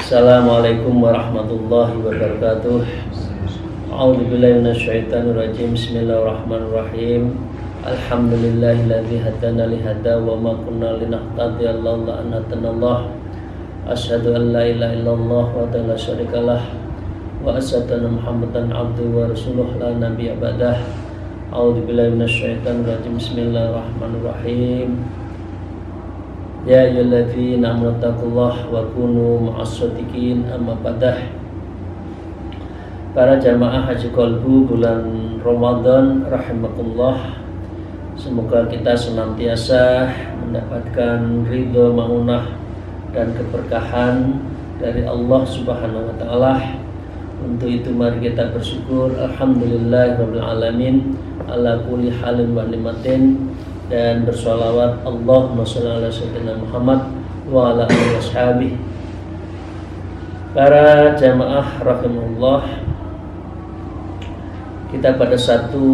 Assalamualaikum warahmatullahi wabarakatuh. A'udzubillahi minasyaitonirrajim. Bismillahirrahmanirrahim. Alhamdulillahilladzi hadana li hada wa ma kunna linahtadiya laula an hadanallah. Asyhadu an la ilaha illallah wa la syarikalah wa asyhadu anna Muhammadan abduhu wa rasuluh la nabiyya ba'dah. A'udzubillahi minasyaitonirrajim. Bismillahirrahmanirrahim. Ya ayyuhalladzina amanu taqullaha wa kunu ma'as-shadiqin, amma ba'dah. Para jamaah Haji Qalbu bulan Ramadan rahimakumullah, semoga kita senantiasa mendapatkan ridho, maunah dan keberkahan dari Allah Subhanahu wa taala. Untuk itu mari kita bersyukur, alhamdulillahirabbil alamin ala kulli halin wa nikmatin, dan bersolawat Allahumma sholli ala sayyidina Muhammad wa ala alihi washabihi. Para jamaah rahimahullah, kita pada satu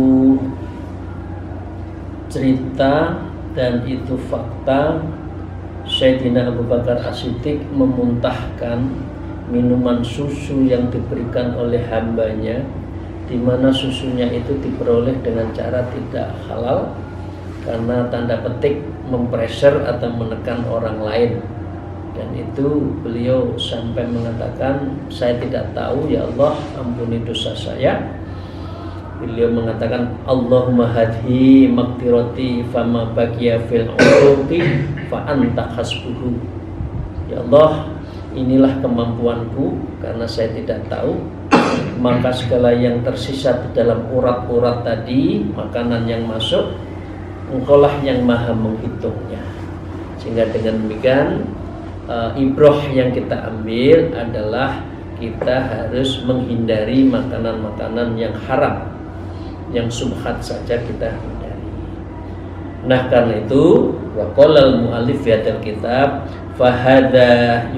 cerita dan itu fakta, Sayyidina Abu Bakar As-Siddiq memuntahkan minuman susu yang diberikan oleh hambanya, di mana susunya itu diperoleh dengan cara tidak halal, karena tanda petik mempressure atau menekan orang lain. Dan itu beliau sampai mengatakan, saya tidak tahu ya Allah, ampuni dosa saya. Beliau mengatakan, Allahumma hadhi maktirati fama baqiya fil uruqi fa anta hasbuhu. Ya Allah, inilah kemampuanku karena saya tidak tahu, maka segala yang tersisa di dalam urat-urat tadi, makanan yang masuk, Engkaulah yang maha menghitungnya. Sehingga dengan demikian ibroh yang kita ambil adalah kita harus menghindari makanan-makanan yang haram, yang subhat saja kita hindari. Nah karena itu waqalal mu'allif fi hadzal kitab fahada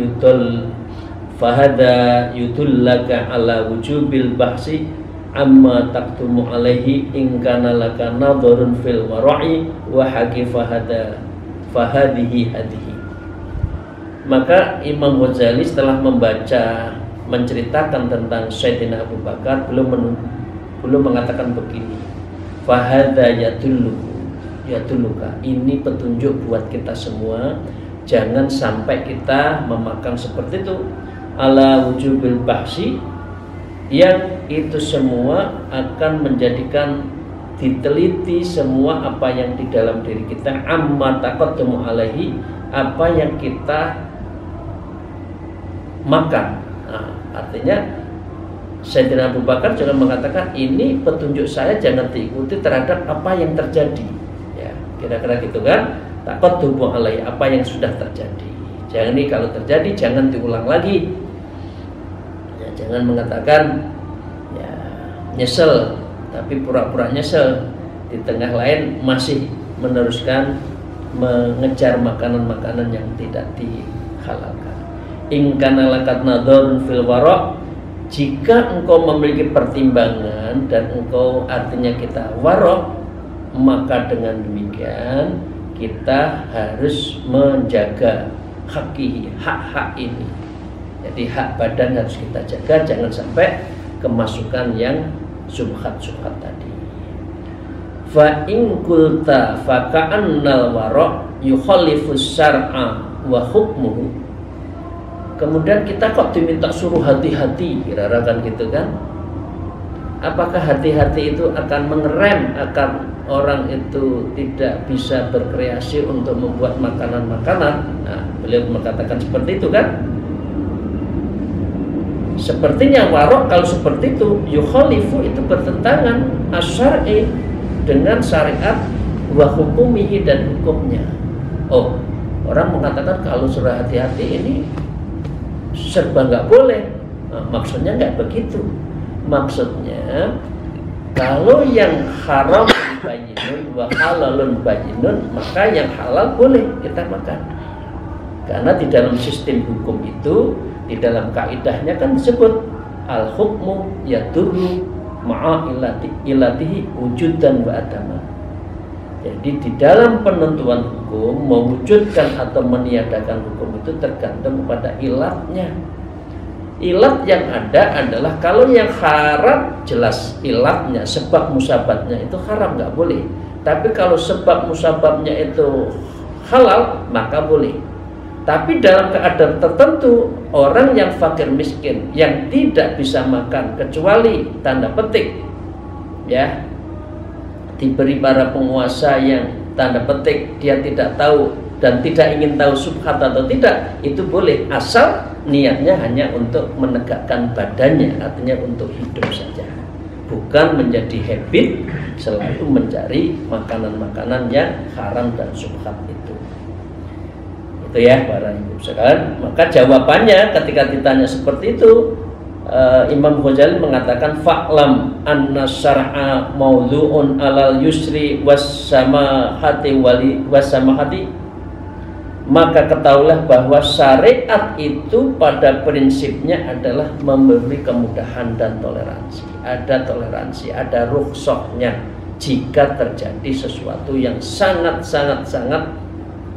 yudullaka ala wujubil bahsi amma taktumu alaihi in kana laka nadharun fil wara'i wa haqi fahadihi hadihi. Maka Imam Ghazali setelah menceritakan tentang Sayyidina Abu Bakar, belum mengatakan begini, fahadha yadulluka, ini petunjuk buat kita semua, jangan sampai kita memakan seperti itu, ala wujubil bahsi, yang itu semua akan menjadikan diteliti semua apa yang di dalam diri kita, amma taqaddamu alaihi, apa yang kita makan. Nah, artinya Sayyidina Abu Bakar juga mengatakan, ini petunjuk saya jangan diikuti terhadap apa yang terjadi, ya kira-kira gitu kan, taqaddamu alaihi, apa yang sudah terjadi. Jangan ini kalau terjadi jangan diulang lagi. Jangan mengatakan ya nyesel tapi pura-pura nyesel, di tengah lain masih meneruskan mengejar makanan-makanan yang tidak dihalalkan. In kana lakat nadharun fil wara', jika engkau memiliki pertimbangan dan engkau artinya kita wara', maka dengan demikian kita harus menjaga hak-hak ini. Jadi hak badan harus kita jaga, jangan sampai kemasukan yang subhat-subhat tadi. Fa in qulta fa ka'annal wara' yukhallifus syar'a wa hukmuhu. Kemudian kita kok diminta suruh hati-hati, kira-kira kan gitu kan? Apakah hati-hati itu akan mengerem, akan orang itu tidak bisa berkreasi untuk membuat makanan-makanan? Nah, beliau mengatakan seperti itu kan? Sepertinya warok kalau seperti itu yukhalifu, itu bertentangan asyari dengan syariat wa hukumihi, dan hukumnya. Oh, orang mengatakan kalau suruh hati-hati ini serba nggak boleh. Nah, maksudnya nggak begitu. Maksudnya Kalau yang haram bayyinun wa halalun bayyinun, maka yang halal boleh kita makan. Karena di dalam sistem hukum itu, di dalam kaidahnya kan disebut al-hukmu yadurru ma'a ilatihi wujudan wa adama. Jadi di dalam penentuan hukum, mewujudkan atau meniadakan hukum itu tergantung pada ilatnya. Ilat yang ada adalah kalau yang haram jelas ilatnya, sebab musababnya itu haram, nggak boleh. Tapi kalau sebab musababnya itu halal, maka boleh. Tapi dalam keadaan tertentu, orang yang fakir miskin yang tidak bisa makan kecuali tanda petik ya diberi para penguasa yang tanda petik dia tidak tahu dan tidak ingin tahu subhat atau tidak, itu boleh asal niatnya hanya untuk menegakkan badannya, artinya untuk hidup saja, bukan menjadi habit selalu mencari makanan-makanan yang haram dan subhat itu ya para ibu sekalian. Maka jawabannya ketika ditanya seperti itu, Imam Ghazali mengatakan fa'lam anna syar'a mawdu'un alal yusri wassamahati maka ketahuilah bahwa syariat itu pada prinsipnya adalah memberi kemudahan dan toleransi. Ada toleransi, ada rukhsahnya jika terjadi sesuatu yang sangat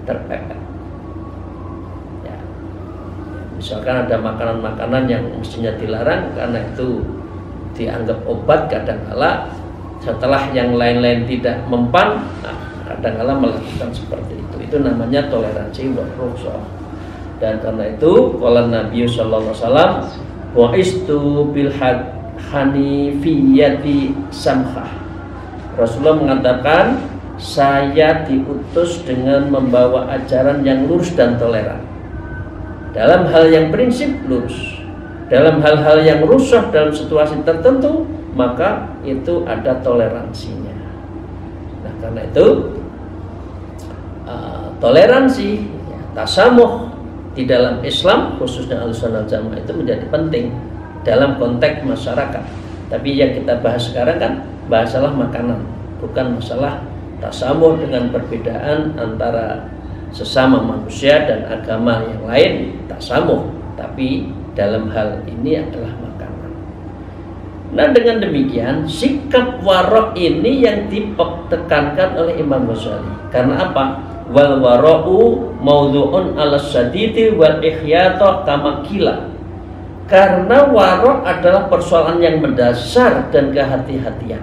terpepet. Ya. Misalkan ada makanan-makanan yang mestinya dilarang karena itu dianggap obat, kadang-kala setelah yang lain-lain tidak mempan, kadang-kala melakukan seperti itu. Itu namanya toleransi wa rukhsah. Dan karena itu qala Nabi sallallahu alaihi wasallam wa istu bil hanifiyati samhah. Rasulullah mengatakan saya diutus dengan membawa ajaran yang lurus dan toleran. Dalam hal yang prinsip lurus, dalam hal-hal yang rusuh dalam situasi tertentu, maka itu ada toleransinya. Nah, karena itu toleransi, tasamuh di dalam Islam khususnya Ahlussunnah wal Jamaah itu menjadi penting dalam konteks masyarakat. Tapi yang kita bahas sekarang kan masalah makanan, bukan masalah tasamuh dengan perbedaan antara sesama manusia dan agama yang lain, tasamuh. Tapi dalam hal ini adalah makanan. Nah, dengan demikian sikap warok ini yang ditekankan oleh Imam Ghazali. Karena apa? Wal wara'u mawdu'un ala syadidi wal ihyata kama qila. Karena warok adalah persoalan yang mendasar dan kehati-hatian.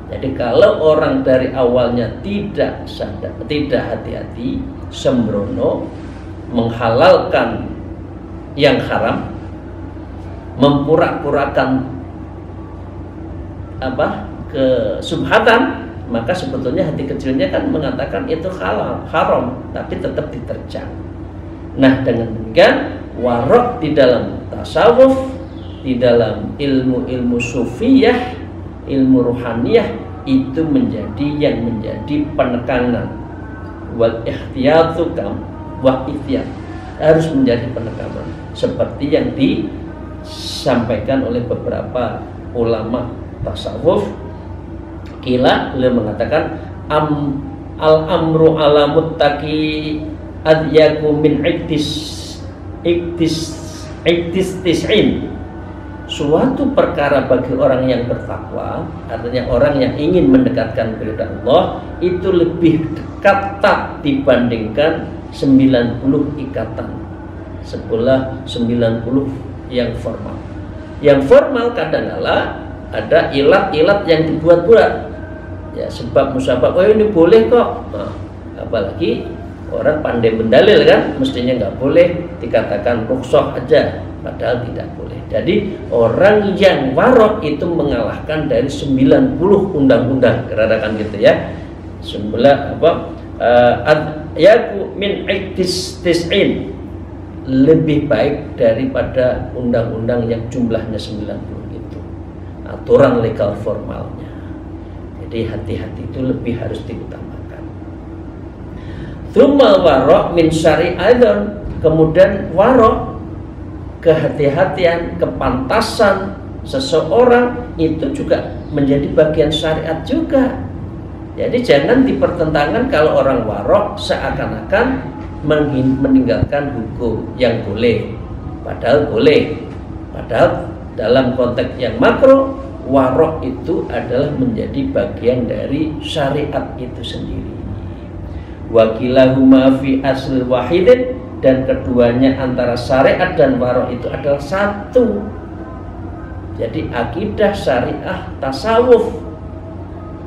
Jadi kalau orang dari awalnya tidak sadar, tidak hati-hati, sembrono, menghalalkan yang haram, mempura-purakan kesubhatan, maka sebetulnya hati kecilnya kan mengatakan itu halal, haram, tapi tetap diterjang. Nah, dengan demikian warok di dalam tasawuf, di dalam ilmu-ilmu sufiyah, ilmu ruhaniyah itu menjadi penekanan. Wal ihtiyatu kam wa ihtiyat, harus menjadi penekanan seperti yang disampaikan oleh beberapa ulama tasawuf. Kila beliau mengatakan al-amru ala muttaqi adyaku min iktis'in. Suatu perkara bagi orang yang bertakwa, artinya orang yang ingin mendekatkan kepada Allah, itu lebih ketat dibandingkan 90 ikatan. Sebelah 90 yang formal. Yang formal kadang-kala ada ilat-ilat yang dibuat-buat. Ya, sebab musabab, oh ini boleh kok. Nah, apalagi orang pandai mendalil kan, mestinya nggak boleh, dikatakan rukhsah aja, padahal tidak boleh. Jadi orang yang warok itu mengalahkan dari 90 undang-undang, kira-kira gitu ya. Yaku min iktis'in, lebih baik daripada undang-undang yang jumlahnya 90 itu. Aturan legal formalnya. Jadi hati-hati itu lebih harus diutamakan. Tsumma warok min syari'atan, kemudian warok, kehati-hatian, kepantasan seseorang itu juga menjadi bagian syariat juga. Jadi jangan dipertentangkan kalau orang warok seakan-akan meninggalkan hukum yang boleh, padahal boleh. Padahal dalam konteks yang makro, warok itu adalah menjadi bagian dari syariat itu sendiri. Wakilahuma fi asl wahidin, dan keduanya antara syariat dan warok itu adalah satu. Jadi akidah, syariah, tasawuf,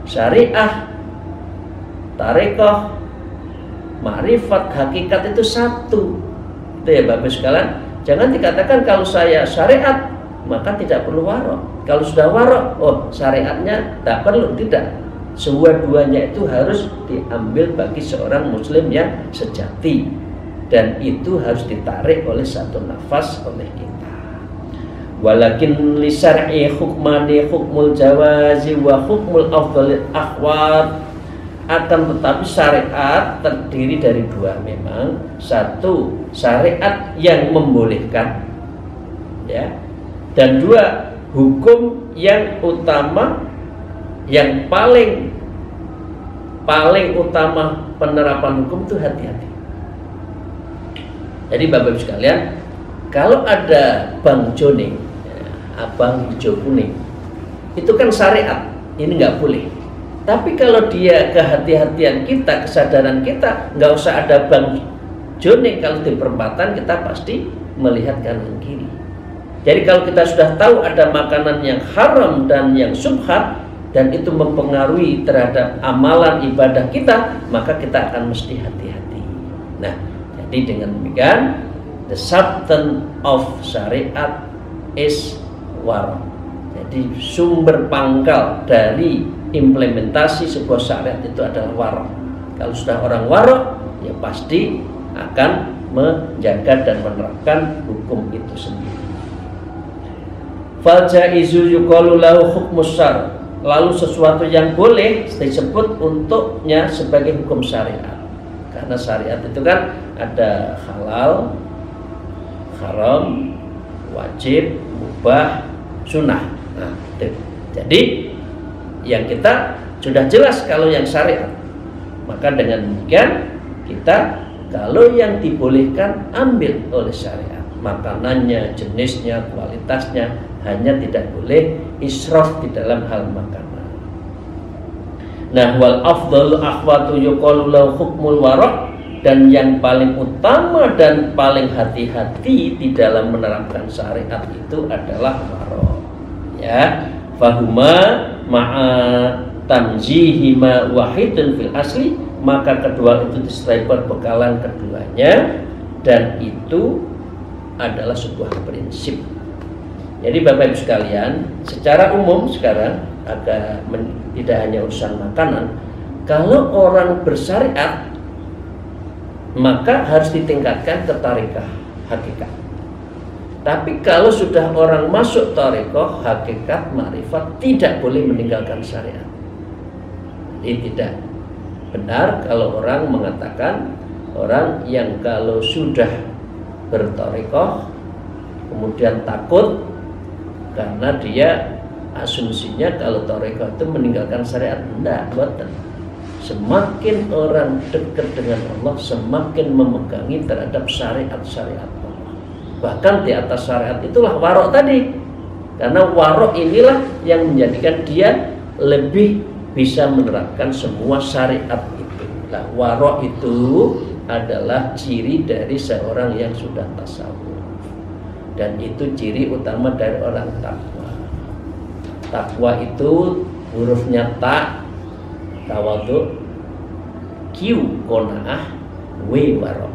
syariah, tarekoh, ma'rifat, hakikat itu satu. Itu ya Bapak sekalian. Jangan dikatakan kalau saya syariat maka tidak perlu warok. Kalau sudah warok, oh syariatnya tak perlu. Tidak. Dua-duanya itu harus diambil bagi seorang muslim yang sejati, dan itu harus ditarik oleh satu nafas oleh kita. Walakin li syar'i hukmani hukmul jawazi wa hukmul afdhalil akhwat. Akan tetapi syariat terdiri dari dua memang. Satu, syariat yang membolehkan, ya, dan dua, hukum yang utama, yang paling utama penerapan hukum itu hati-hati. Jadi Bapak Ibu sekalian, kalau ada Bang Joning, ya, abang hijau kuning, itu kan syariat, ini nggak boleh. Tapi kalau dia kehati-hatian kita, kesadaran kita, nggak usah ada Bang Joning. Kalau di perempatan kita pasti melihat kanan kiri. Jadi kalau kita sudah tahu ada makanan yang haram dan yang syubhat, dan itu mempengaruhi terhadap amalan ibadah kita, maka kita akan mesti hati-hati. Nah, jadi dengan demikian, the substance of syariat is warok. Jadi sumber pangkal dari implementasi sebuah syariat itu adalah warok. Kalau sudah orang warok, ya pasti akan menjaga dan menerapkan hukum itu sendiri. Fal jaizu yuqalu lahu hukmus syar'. Lalu sesuatu yang boleh disebut untuknya sebagai hukum syariat. Karena syariat itu kan ada halal, haram, wajib, mubah, sunnah. Nah, itu. Jadi yang kita sudah jelas kalau yang syariat. Maka dengan demikian kita kalau yang dibolehkan ambil oleh syariat. Makanannya, jenisnya, kualitasnya, hanya tidak boleh israf di dalam hal makanan. Nah, wal afdhalu akhwatu yuqalu lahu hukmul waraq, dan yang paling utama dan paling hati-hati di dalam menerapkan syariat itu adalah waraq. Ya, fahuma ma'a tamjihima wahidun fil asli, maka kedua itu disertai perbekalan keduanya, dan itu adalah sebuah prinsip. Jadi Bapak Ibu sekalian, secara umum sekarang agak tidak hanya urusan makanan. Kalau orang bersyariat, maka harus ditingkatkan ke tarekah hakikat. Tapi kalau sudah orang masuk tarekah hakikat ma'rifat, tidak boleh meninggalkan syariat. Ini tidak benar kalau orang mengatakan orang yang kalau sudah bertarekah kemudian takut karena dia asumsinya kalau tarekah itu meninggalkan syariat. Tidak, betul. Semakin orang dekat dengan Allah, semakin memegangi terhadap syariat-syariat Allah. Bahkan di atas syariat itulah warok tadi. Karena warok inilah yang menjadikan dia lebih bisa menerapkan semua syariat itu. Nah, warok itu adalah ciri dari seorang yang sudah tasawuf. Dan itu ciri utama dari orang takwa. Takwa itu hurufnya ta, tawadhu, q, qanaah, w, warok.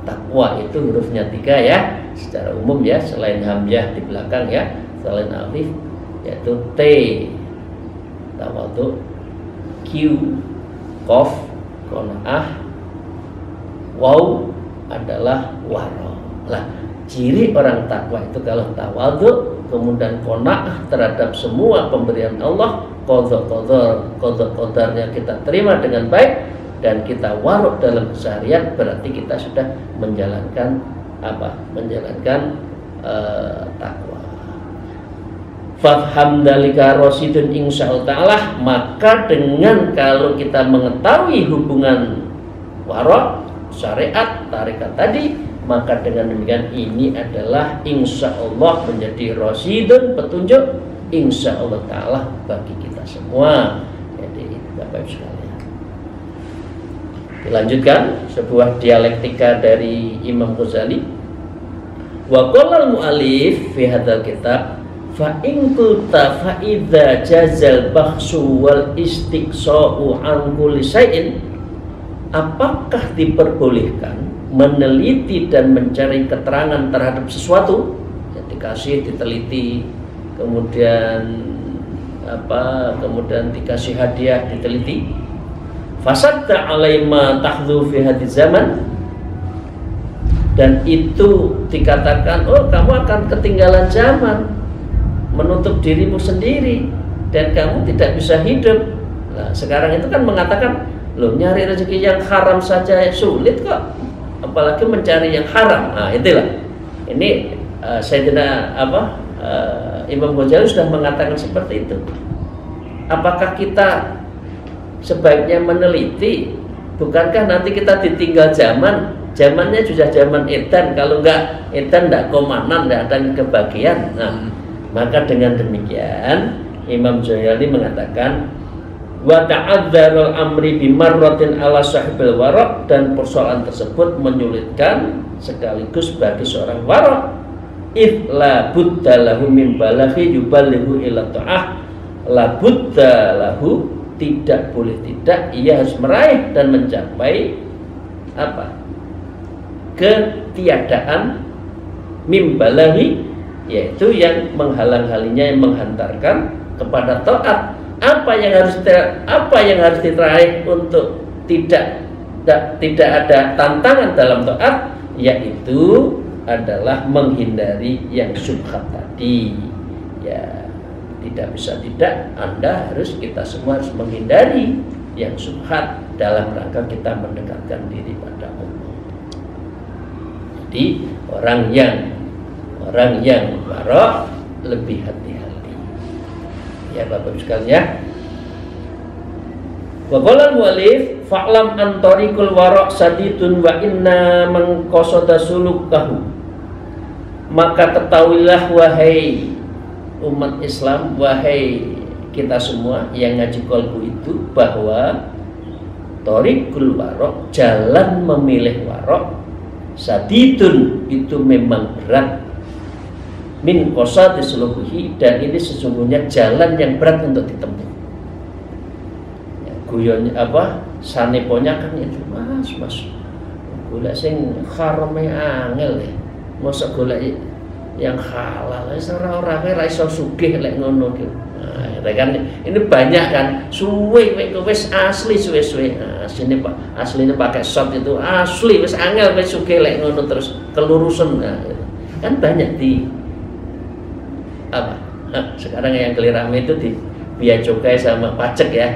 Takwa itu hurufnya 3 ya, secara umum ya, selain hamzah di belakang ya, selain alif, yaitu t, tawadhu, q, qaf, qanaah, waw adalah warok. Lah, ciri orang takwa itu kalau tawadhu, kemudian qanaah terhadap semua pemberian Allah, qadar-qadarnya kita terima dengan baik, dan kita warok dalam keseharian, berarti kita sudah menjalankan apa? Menjalankan takwa. Faham dalika rasidun insyaallah ta'ala, maka dengan kalau kita mengetahui hubungan warok, syariat, tarekat tadi, maka dengan demikian ini adalah insyaallah menjadi rasidun, petunjuk insyaallah ta'ala bagi kita semua. Jadi Bapak Ibu sekalian, dilanjutkan sebuah dialektika dari Imam Ghazali. Wa qala al-mu'allif fi hadzal kitab fa in qulta fa idza jazal bahsu wal istiqsa'u an kulli syai'in, apakah diperbolehkan meneliti dan mencari keterangan terhadap sesuatu, ya, dikasih diteliti, kemudian kemudian dikasih hadiah diteliti, fasadda alaima tahdhu fi hadhiz zaman, dan itu dikatakan oh kamu akan ketinggalan zaman, menutup dirimu sendiri dan kamu tidak bisa hidup. Nah, sekarang itu kan mengatakan loh, nyari rezeki yang haram saja sulit kok, apalagi mencari yang haram. Nah, itulah ini Sayyidina Imam Ghazali sudah mengatakan seperti itu. Apakah kita sebaiknya meneliti? Bukankah nanti kita ditinggal zaman? Zamannya sudah zaman edan, kalau enggak edan enggak komanan, enggak ada kebagian. Nah, maka dengan demikian Imam Ghazali mengatakan wa ta'adzarul amri bimarratin ala sahibil waraq, dan persoalan tersebut menyulitkan sekaligus bagi seorang waraq. Id la budda lahu min balaghi yuballighu ila ta'ah, la budda lahu, tidak boleh tidak, ia harus meraih dan mencapai ketiadaan mimbalaghi, yaitu yang menghalang-halinya, yang menghantarkan kepada taat. Apa yang harus diraih untuk tidak ada tantangan dalam taat, yaitu adalah menghindari yang syubhat tadi. Ya, tidak bisa tidak, kita semua harus menghindari yang syubhat dalam rangka kita mendekatkan diri pada Allah. Jadi orang yang warok lebih hati-hati. Ya Bapak Ibu sekalian. Wa qala al-mu'allif fa'lam an tariqul waraq sadidun wa inna man qasada sulukahu. Maka ketahuilah wahai umat Islam, wahai kita semua yang ngaji kolbu itu, bahwa tariqul waraq, jalan memilih waraq, sadidun, itu memang berat, min qasadi sulukihi, dan ini sesungguhnya jalan yang berat untuk ditempuh. Ya, guyonnya saneponya kan itu mas golek sing harame angel ya, mosok golek yang halal ora ra iso sugih lek ngono ki. Nah, kan ini banyak kan suwe wis asli suwe-suwe. Nah, sini Pak, aslinya pakai shot itu asli wis angel wis sugih lek ngono terus kelurusan. Nah, kan banyak di sekarang yang kelirame itu di biaya cukai sama pajak ya.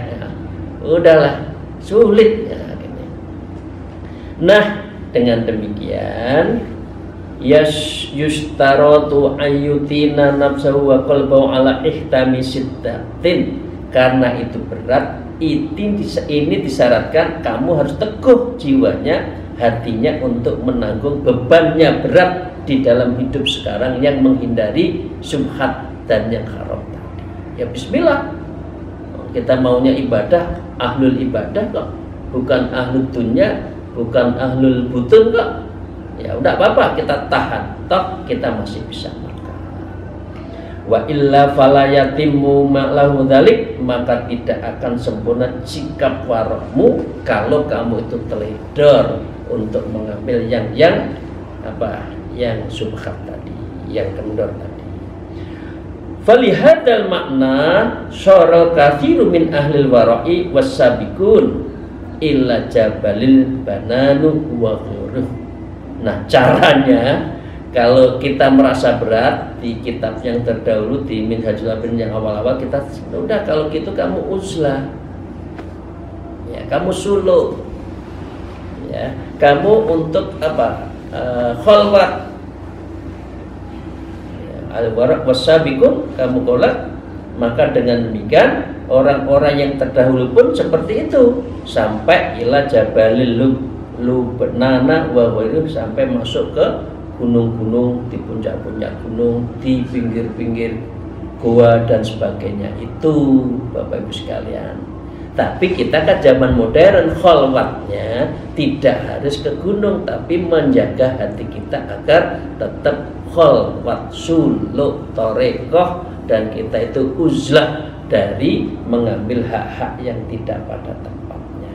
Udahlah sulit ya, gitu. Nah, dengan demikian yustaratu ayyutina nafsahu wa qalbahu ala ihtami siddatin, karena itu berat, ini disyaratkan kamu harus teguh jiwanya, hatinya untuk menanggung bebannya berat di dalam hidup sekarang yang menghindari syubhat dan yang haram tadi. Ya bismillah, kita maunya ibadah, ahlul ibadah kok, bukan ahlul dunya, bukan ahlul butun kok. Ya udah apa-apa, kita tahan, toh kita masih bisa makan. Wa illa fala yatimmu ma'lahu dzalik, maka tidak akan sempurna sikap warokmu kalau kamu itu teledor untuk mengambil yang subhat tadi, yang kendor tadi. Falihadal makna syara katsiru min ahlil wara'i was-sabiqun illa jabalil bananu wa ghairuh. Nah, caranya kalau kita merasa berat di kitab yang terdahulu di Minhajul Abidin yang awal-awal, kita udah kalau gitu kamu uzlah, ya kamu suluk, ya kamu untuk kholwat, ya, al-waraq wasabiqun kamu qala, maka dengan demikian orang-orang yang terdahulu pun seperti itu sampai ila jabalil lubnana wa ghairu, sampai masuk ke gunung-gunung, di puncak-puncak gunung, di pinggir-pinggir gua dan sebagainya. Itu Bapak Ibu sekalian. Tapi kita kan zaman modern, khalwatnya tidak harus ke gunung, tapi menjaga hati kita agar tetap khalwat, suluk, torekoh, dan kita itu uzlah dari mengambil hak-hak yang tidak pada tempatnya.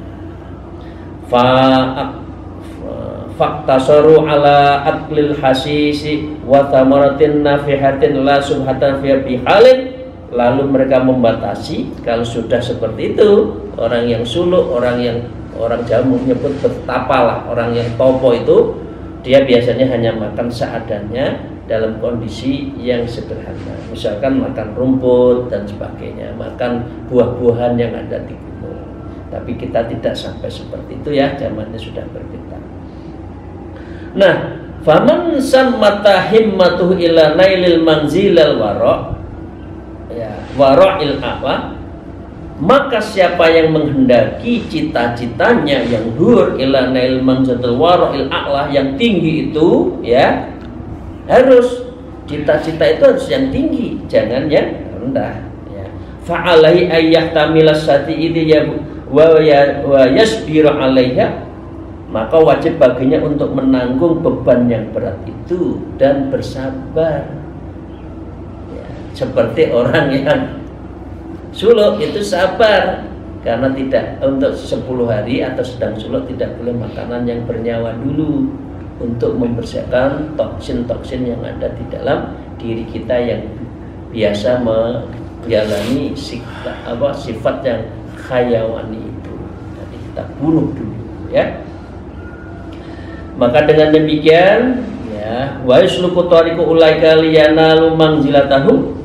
Faktasaru ala aklil hasisi wa thamaratin nafihatin la subhatan fiha bihalin. Lalu mereka membatasi, kalau sudah seperti itu, orang yang suluk, orang Jawa menyebut betapa lah, orang yang topo itu, dia biasanya hanya makan seadanya dalam kondisi yang sederhana. Misalkan makan rumput dan sebagainya, makan buah-buahan yang ada di gunung. Tapi kita tidak sampai seperti itu ya, zamannya sudah berbeda. Nah, faman sammata himmatuhu ila nailil manzilal wara', ya, wara'il apa, maka siapa yang menghendaki cita-citanya yang hur ila nail manzatul wara'il a'la, yang tinggi itu, ya, harus cita-cita itu harus yang tinggi, jangan yang rendah, ya. Fa'alaihi ayyahtamila sati idhi ya wa yasbiru 'alaiha, maka wajib baginya untuk menanggung beban yang berat itu dan bersabar. Seperti orang yang suluk itu sabar, karena tidak untuk 10 hari atau sedang suluk tidak boleh makanan yang bernyawa dulu, untuk membersihkan toksin-toksin yang ada di dalam diri kita yang biasa menjalani sifat yang khayawani itu. Jadi kita bunuh dulu, ya. Maka dengan demikian, ya, wa yusluku tariqu ulaika liyanalu manzilatahum,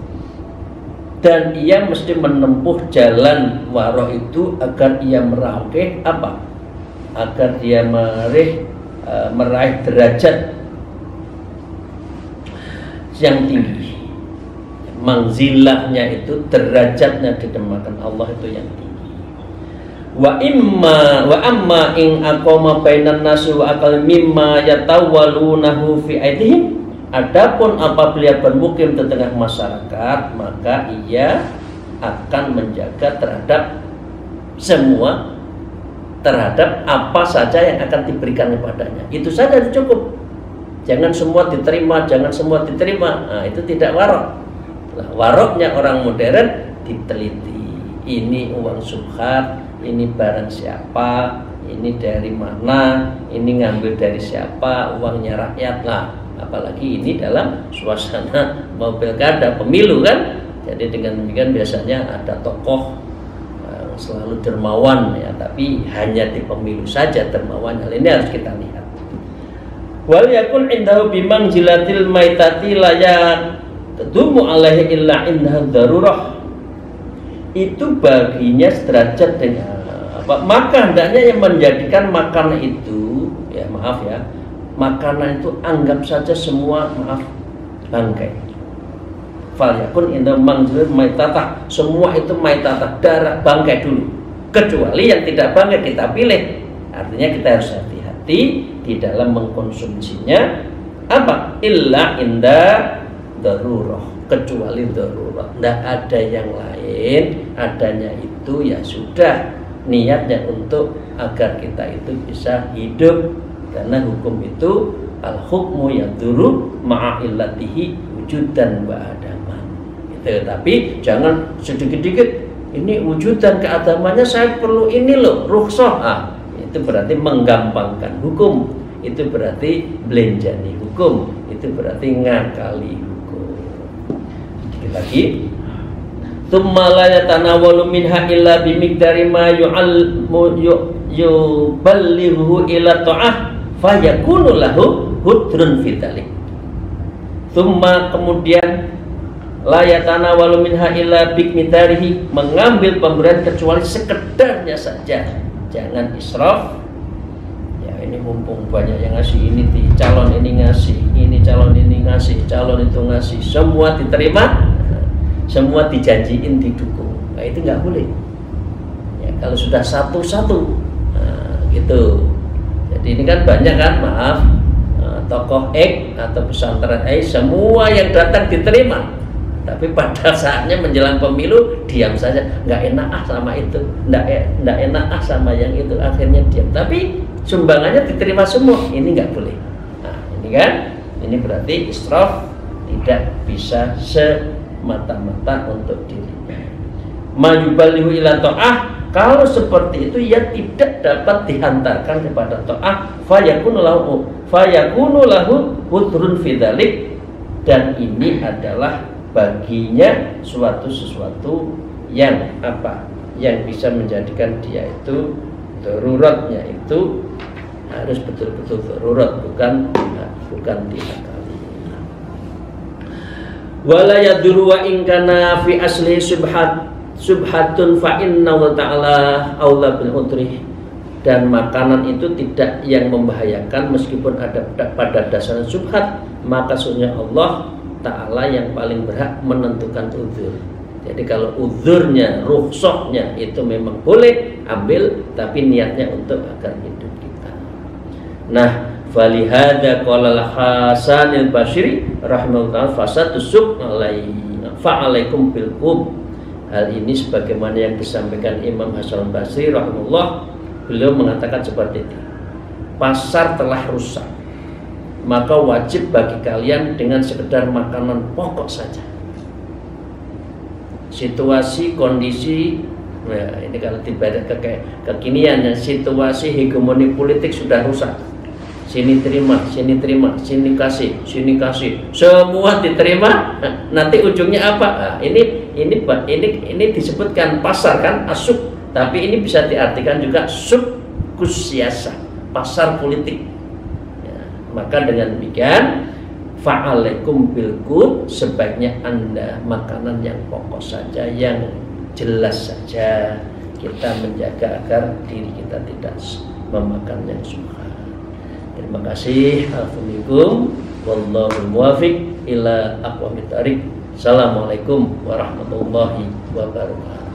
dan ia mesti menempuh jalan waro itu agar ia meraih apa? Agar dia meraih derajat yang tinggi. Manzilahnya itu derajatnya didemakan Allah itu yang tinggi. Wa amma in aqama bainan nasi wa akal mimma yatawwalunahu fi aidihim. Adapun apabila bermukim di tengah masyarakat, maka ia akan menjaga terhadap apa saja yang akan diberikan kepadanya. Itu saja cukup. Jangan semua diterima, Nah, itu tidak warok. Nah, waroknya orang modern diteliti. Ini uang subhat, ini barang siapa, ini dari mana, ini ngambil dari siapa, uangnya rakyat lah. Apalagi ini dalam suasana mau pilkada, pemilu kan. Jadi dengan demikian biasanya ada tokoh selalu dermawan, ya, tapi hanya di pemilu saja dermawan. Hal ini harus kita lihat. Wal yakun indahu bimanzilatil maitati la yadumu alaihi illa indahu darurah. Itu baginya sederajat dengan apa? Maka hendaknya yang menjadikan makanan itu, ya maaf ya, makanan itu anggap saja semua bangkai. Fal yakun inda manzil maitata, semua itu maitata, darah bangkai dulu. Kecuali yang tidak bangkai kita pilih. Artinya kita harus hati-hati di dalam mengkonsumsinya. Apa? Illa inda darurah, kecuali darurah. Tidak ada yang lain, adanya itu ya sudah, niatnya untuk agar kita itu bisa hidup. Karena hukum itu al-hukmu yaduru ma'illatihi wujudan wa adaman. Gitu. Tapi jangan sedikit-sedikit ini wujudan keadamannya saya perlu ini loh, rukhsah. Itu berarti menggampangkan hukum. Itu berarti belenjani hukum. Itu berarti ngakali hukum. Sedikit lagi. Tsumma la yatanawalu minha illa bimiqdari ma yuballighu ila ta'ah fayakunu lahu hudrun fitalik. Tsumma kemudian la yatanawalu minha illa bimiqdarihi, mengambil pemberian kecuali sekedarnya saja, jangan israf. Ya ini mumpung banyak yang ngasih, ini di calon ini ngasih, ini calon ini ngasih, calon itu ngasih, semua diterima, semua dijanjiin, didukung. Nah, itu nggak boleh. Ya, kalau sudah satu-satu, gitu. Jadi ini kan banyak kan, maaf, tokoh X atau pesantren X, semua yang datang diterima. Tapi pada saatnya menjelang pemilu diam saja, nggak enak sama itu, nggak enak sama yang itu, akhirnya diam. Tapi sumbangannya diterima semua, ini nggak boleh. Nah, ini kan, ini berarti israf, tidak bisa semata-mata untuk dirinya. Majubalihu ila ta'ah, kalau seperti itu ia tidak dapat dihantarkan kepada ta'ah, fayakunu lahu udrun fidzalik, dan ini adalah baginya sesuatu yang apa? Yang bisa menjadikan dia itu daruratnya itu harus betul-betul darurat, bukan diakali. Wala yaduru wa in kana fi asli subhatun fa inna wa ta'ala aula bil udri, dan makanan itu tidak yang membahayakan meskipun ada pada dasarnya subhat, maka sesungguhnya Allah Ta'ala yang paling berhak menentukan uzur. Jadi kalau uzurnya, rukhsahnya itu memang boleh ambil, tapi niatnya untuk agar hidup kita. Nah, falihada qala al-Hasan al-Basri rahimahullah fasatusuk fa'alaikum bil qub. Hal ini sebagaimana yang disampaikan Imam Hasan al-Basri rahimahullah, beliau mengatakan seperti itu. Pasar telah rusak, maka wajib bagi kalian dengan sekedar makanan pokok saja. Situasi, kondisi, nah ini kalau dibalik kekinian, situasi hegemoni politik sudah rusak. Sini terima, sini kasih, semua diterima. Nanti ujungnya apa? Nah, ini disebutkan pasar kan, asuk, tapi ini bisa diartikan juga subkus siasa, pasar politik. Maka dengan demikian fa'alaikum bil qut, sebaiknya Anda makanan yang pokok saja, yang jelas saja, kita menjaga agar diri kita tidak memakan yang subhat. Terima kasih. Assalamualaikum wallahu muwaffiq ila aqwamit thariq. Assalamualaikum warahmatullahi wabarakatuh.